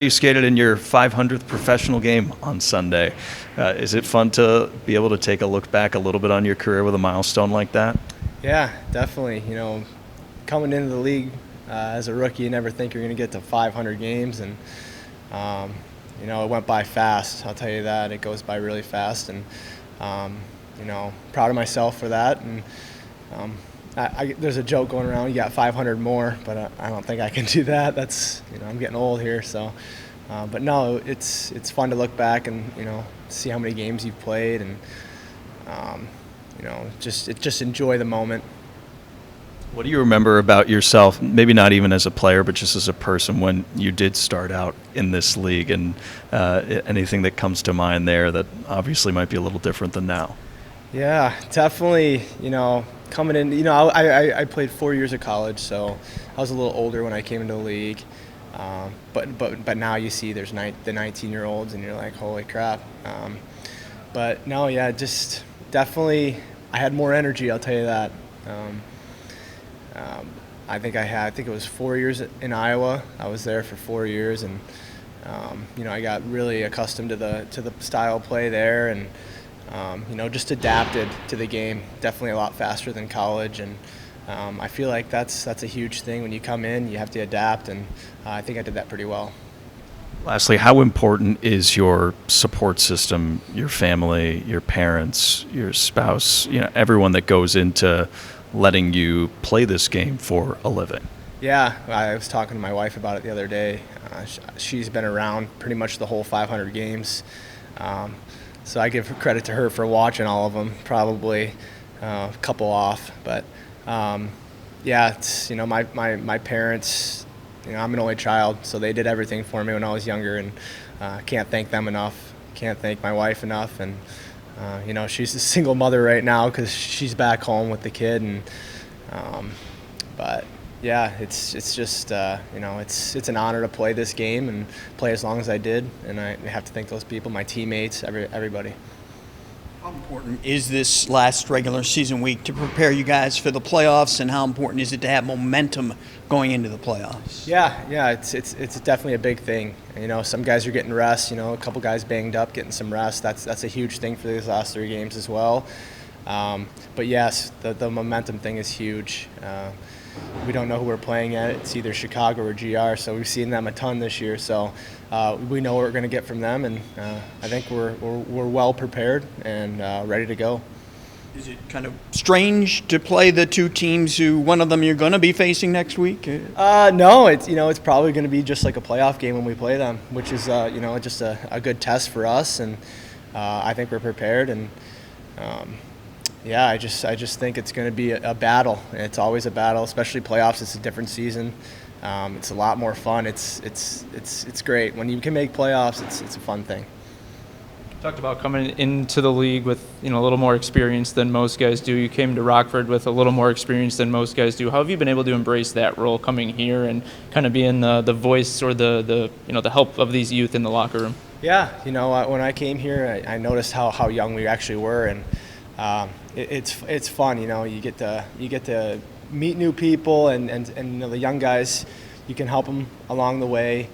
You skated in your 500th professional game on Sunday. Is it fun to be able to take a look back a little bit on your career with a milestone like that? Yeah, definitely. Coming into the league as a rookie, you never think you're going to get to 500 games, and it went by fast. I'll tell you that. It goes by really fast, and proud of myself for that. And there's a joke going around, you got 500 more, but I don't think I can do that. That's I'm getting old here, so. But no, it's fun to look back and see how many games you've played, and just enjoy the moment. What do you remember about yourself, maybe not even as a player, but just as a person when you did start out in this league, and anything that comes to mind there that obviously might be a little different than now? Yeah, definitely, coming in, I played 4 years of college, so I was a little older when I came into the league. But now you see there's the 19-year-olds, and you're like, holy crap. But no, yeah, just definitely I had more energy, I'll tell you that. I think it was 4 years in Iowa. I was there for 4 years, and I got really accustomed to the style of play there, and just adapted to the game definitely a lot faster than college. And I feel like that's a huge thing. When you come in, you have to adapt, and I think I did that pretty well. Lastly, how important is your support system, your family, your parents, your spouse, everyone that goes into letting you play this game for a living? Yeah, I was talking to my wife about it the other day. She's been around pretty much the whole 500 games. So I give credit to her for watching all of them, probably a couple off. But yeah, it's my parents. I'm an only child, so they did everything for me when I was younger, and can't thank them enough. Can't thank my wife enough, and she's a single mother right now because she's back home with the kid, and but yeah, it's just it's an honor to play this game and play as long as I did, and I have to thank those people, my teammates, everybody. How important is this last regular season week to prepare you guys for the playoffs, and how important is it to have momentum going into the playoffs? Yeah, it's definitely a big thing. Some guys are getting rest. A couple guys banged up, getting some rest. That's a huge thing for these last 3 games as well. But yes, the momentum thing is huge. We don't know who we're playing yet. It's either Chicago or GR, so we've seen them a ton this year. So we know what we're going to get from them, and I think we're well prepared and ready to go. Is it kind of strange to play the two teams who one of them you're going to be facing next week? No, it's probably going to be just like a playoff game when we play them, which is just a good test for us, and I think we're prepared. And yeah, I just think it's going to be a battle. It's always a battle, especially playoffs. It's a different season. It's a lot more fun. It's great when you can make playoffs. It's a fun thing. Talked about coming into the league with a little more experience than most guys do. You came to Rockford with a little more experience than most guys do. How have you been able to embrace that role coming here and kind of being the voice or the help of these youth in the locker room? Yeah, when I came here, I noticed how young we actually were, and it's fun. You get to meet new people, and the young guys, you can help them along the way.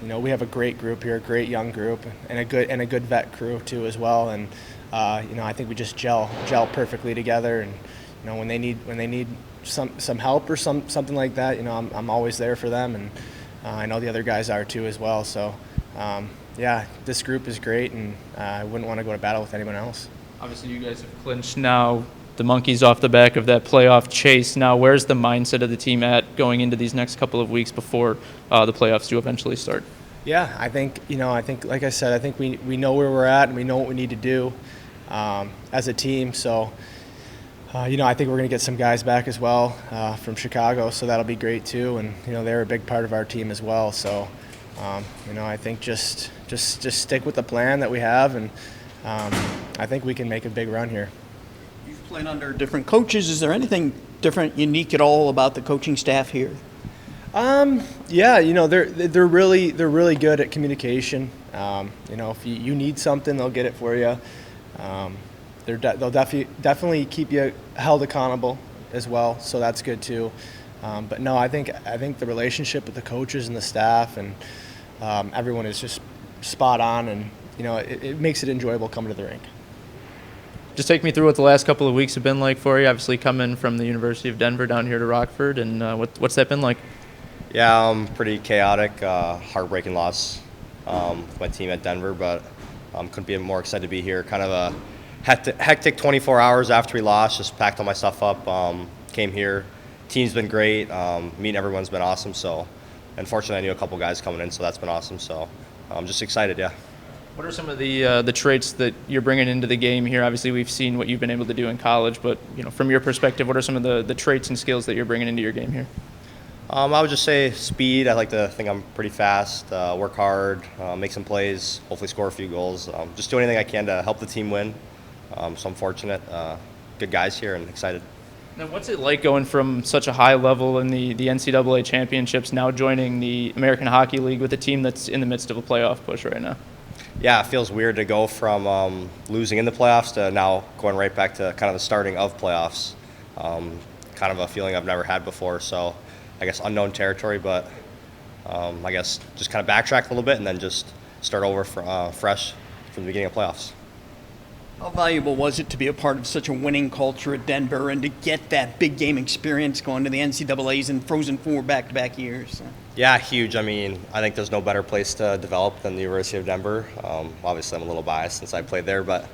We have a great group here, a great young group, and a good vet crew too as well. And I think we just gel perfectly together. And when they need some help or something like that, I'm always there for them, and I know the other guys are too as well. So yeah, this group is great, and I wouldn't want to go to battle with anyone else. Obviously, you guys have clinched now. The monkey's off the back of that playoff chase. Now, where's the mindset of the team at going into these next couple of weeks before the playoffs do eventually start? Yeah, I think like I said, I think we know where we're at, and we know what we need to do as a team. So, I think we're going to get some guys back as well from Chicago, so that'll be great too. And they're a big part of our team as well. So, I think just stick with the plan that we have, and I think we can make a big run here. You've played under different coaches. Is there anything different, unique at all about the coaching staff here? Yeah, they're really good at communication. If you need something, they'll get it for you. They'll definitely keep you held accountable as well, so that's good too. But no, I think the relationship with the coaches and the staff, and everyone is just spot on, and it makes it enjoyable coming to the rink. Just take me through what the last couple of weeks have been like for you. Obviously, coming from the University of Denver down here to Rockford, and what's that been like? Yeah, pretty chaotic, heartbreaking loss with my team at Denver, but couldn't be more excited to be here. Kind of a hectic 24 hours after we lost. Just packed all my stuff up, came here. Team's been great. Meeting everyone's been awesome. So, unfortunately, I knew a couple guys coming in, so that's been awesome. So, I'm just excited. Yeah. What are some of the traits that you're bringing into the game here? Obviously, we've seen what you've been able to do in college, but from your perspective, what are some of the traits and skills that you're bringing into your game here? I would just say speed. I like to think I'm pretty fast, work hard, make some plays, hopefully score a few goals. Just do anything I can to help the team win. So I'm fortunate. Good guys here and excited. Now, what's it like going from such a high level in the NCAA championships, now joining the American Hockey League with a team that's in the midst of a playoff push right now? Yeah, it feels weird to go from losing in the playoffs to now going right back to kind of the starting of playoffs. Kind of a feeling I've never had before. So I guess unknown territory, but I guess just kind of backtrack a little bit and then just start over fresh from the beginning of playoffs. How valuable was it to be a part of such a winning culture at Denver and to get that big game experience going to the NCAAs and Frozen Four back-to-back years? Yeah, huge. I mean, I think there's no better place to develop than the University of Denver. Obviously, I'm a little biased since I played there, but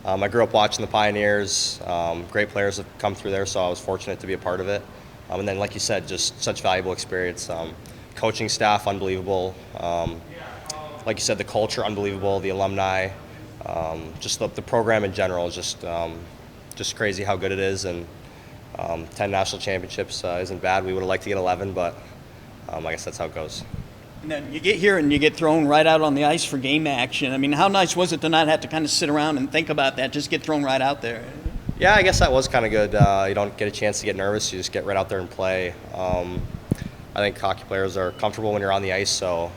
I grew up watching the Pioneers. Great players have come through there, so I was fortunate to be a part of it. And then, like you said, just such valuable experience. Coaching staff, unbelievable. Like you said, the culture, unbelievable. The alumni. Just the program in general is just crazy how good it is, and 10 national championships isn't bad. We would have liked to get 11, but I guess that's how it goes. And then you get here and you get thrown right out on the ice for game action. I mean, how nice was it to not have to kind of sit around and think about that, just get thrown right out there? Yeah, I guess that was kind of good. You don't get a chance to get nervous. You just get right out there and play. I think hockey players are comfortable when you're on the ice, so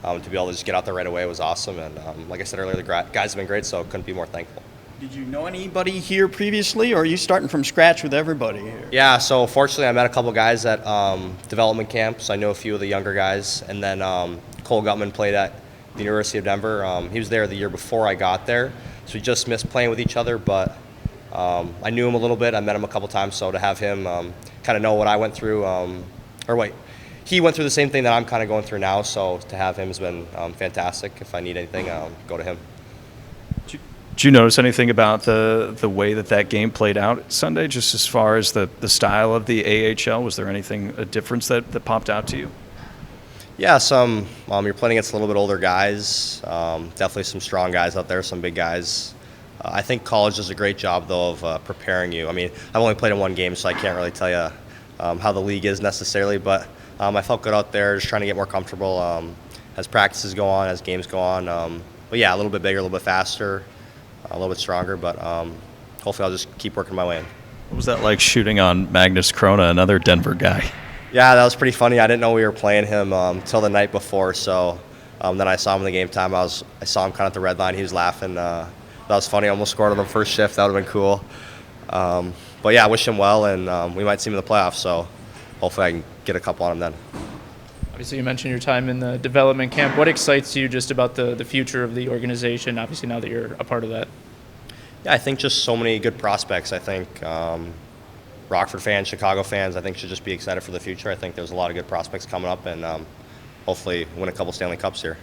to be able to just get out there right away was awesome. And like I said earlier, the guys have been great, so couldn't be more thankful. Did you know anybody here previously, or are you starting from scratch with everybody here? Yeah, so fortunately I met a couple guys at development camps. I know a few of the younger guys. And then Cole Gutman played at the University of Denver. He was there the year before I got there, so we just missed playing with each other. But I knew him a little bit. I met him a couple times, so to have him kind of know what I went through, he went through the same thing that I'm kind of going through now, so to have him has been fantastic. If I need anything, go to him. Did you notice anything about the way that game played out Sunday, just as far as the style of the AHL? Was there a difference that popped out to you? Yeah, some. You're playing against a little bit older guys. Definitely some strong guys out there, some big guys. I think college does a great job, though, of preparing you. I mean, I've only played in one game, so I can't really tell you how the league is necessarily, but I felt good out there, just trying to get more comfortable as practices go on, as games go on. But yeah, a little bit bigger, a little bit faster, a little bit stronger, but hopefully I'll just keep working my way in. What was that like shooting on Magnus Krona, another Denver guy? Yeah, that was pretty funny. I didn't know we were playing him till the night before, so then I saw him in the game time. I saw him kind of at the red line. He was laughing. That was funny. I almost scored on the first shift. That would have been cool. But yeah, I wish him well, and we might see him in the playoffs, so hopefully I can get a couple on him then. Obviously, you mentioned your time in the development camp. What excites you just about the future of the organization, obviously, now that you're a part of that? Yeah, I think just so many good prospects. I think Rockford fans, Chicago fans, I think should just be excited for the future. I think there's a lot of good prospects coming up, and hopefully win a couple Stanley Cups here.